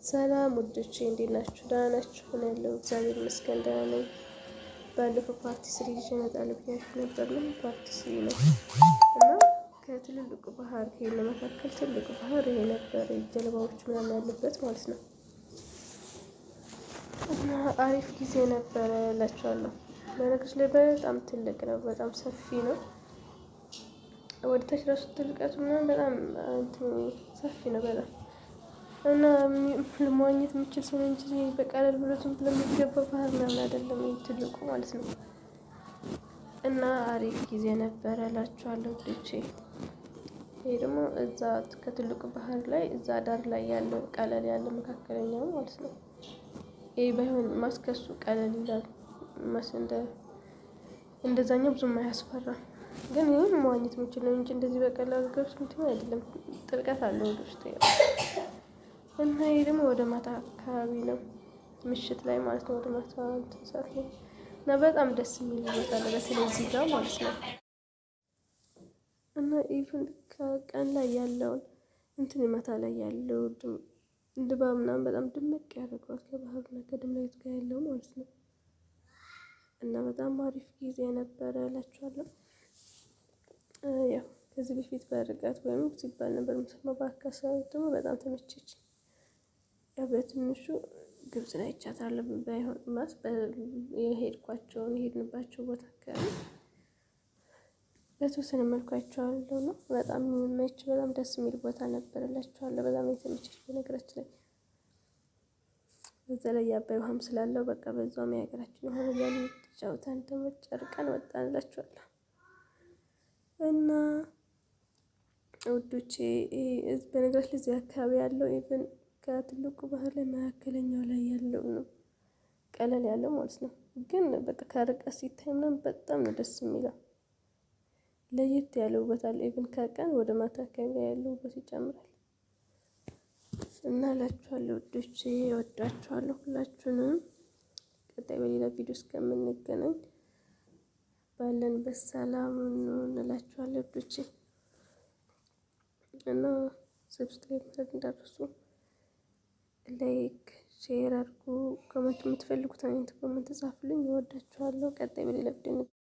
ሰላም ውዶቼ እንዴት ናችሁ? ደህና ናችሁ? ሆነ ያለው እግዚአብሔር ይመስገን ደህና ነኝ። ባለፈው ፓርቲ ስሪ ይዤ እመጣለሁ ብያችሁ ነበር። ምን ፓርቲ ስሪ ነው እና ከትልልቁ ባህር ከሄለ መካከል ትልቁ ባህር ይሄ ነበር፣ ጀልባዎች ምናምን ያሉበት ማለት ነው። እና አሪፍ ጊዜ ነበረ እላችኋለሁ። በነገሮች ላይ በጣም ትልቅ ነው፣ በጣም ሰፊ ነው። ወደ ታች ራሱ ጥልቀቱ ምናምን በጣም ሰፊ ነው በጣም እና ለመዋኘት የምችል ሰው እንጂ በቀለል ብሎ ዝም ብሎ የሚገባ ባህር ምናምን አይደለም ትልቁ ማለት ነው። እና አሪፍ ጊዜ ነበረ እላችኋለሁ ውዶቼ። ይሄ ደግሞ እዛ ከትልቁ ባህር ላይ እዛ ዳር ላይ ያለው ቀለል ያለው መካከለኛው ማለት ነው። ይሄ ባይሆን ማስከሱ ቀለል ይላል እንደዛኛው ብዙም አያስፈራም። ግን ይሄን መዋኘት የምችል ነው እንጂ እንደዚህ በቀላሉ ገብቶ እንትን አይደለም፣ ጥልቀት አለው ወደ ውስጥ እና ይሄ ደግሞ ወደ ማታ አካባቢ ነው፣ ምሽት ላይ ማለት ነው። ወደ ማታ ሰዓት ላይ እና በጣም ደስ የሚል ቦታ አለ፣ በተለይ እዚህ ጋር ማለት ነው። እና ኢቭን ከቀን ላይ ያለውን እንትን ማታ ላይ ያለው ድባብ ምናምን በጣም ድምቅ ያደርገዋል፣ ከባህርና ከድምቀት ጋር ያለው ማለት ነው። እና በጣም አሪፍ ጊዜ ነበረ እላችኋለሁ። ያው ከዚህ በፊት በርቀት ወይም ሲባል ነበር የምሰማው፣ በአካባቢ ደግሞ በጣም ተመቸች። በትንሹ ግብጽን አይቻታለሁ፣ ባይሆን ማስ የሄድንባቸው ቦታ አካባቢ በተወሰነ መልኩ አይቼዋለሁ ነው። በጣም የሚመች በጣም ደስ የሚል ቦታ ነበር እላችኋለሁ። በጣም የተመቸች በነገራችን ላይ በዛ ላይ የአባይ ውሃም ስላለው በቃ በዛውም የሀገራችን ውሃ እያልን ተጫውተን ደግሞ ጨርቀን ወጣን እላችኋለሁ። እና ውዶቼ በነገራችን ላይ እዚህ አካባቢ ያለው ኢቭን ከትልቁ ባህር ላይ መካከለኛው ላይ ያለው ነው ቀለል ያለው ማለት ነው። ግን በቃ ከርቀት ሲታይ ምናምን በጣም ነው ደስ የሚለው፣ ለየት ያለው ውበት አለ። ኢቭን ከቀን ወደ ማታ አካባቢ ያለው ውበት ይጨምራል። እና እላችኋለሁ ውዶቼ፣ እወዳችኋለሁ ሁላችሁንም። ቀጣይ በሌላ ቪዲዮ እስከምንገናኝ ባለንበት ሰላም እንላችኋለሁ ውዶቼ። እና ሰብስክራይብ ማድረግ እንዳትረሱ፣ ላይክ ሼር አድርጉ። ኮመንት የምትፈልጉት አይነት ኮመንት ጻፉልኝ። እወዳችኋለሁ። ቀጣይ በሌላ ቪዲዮ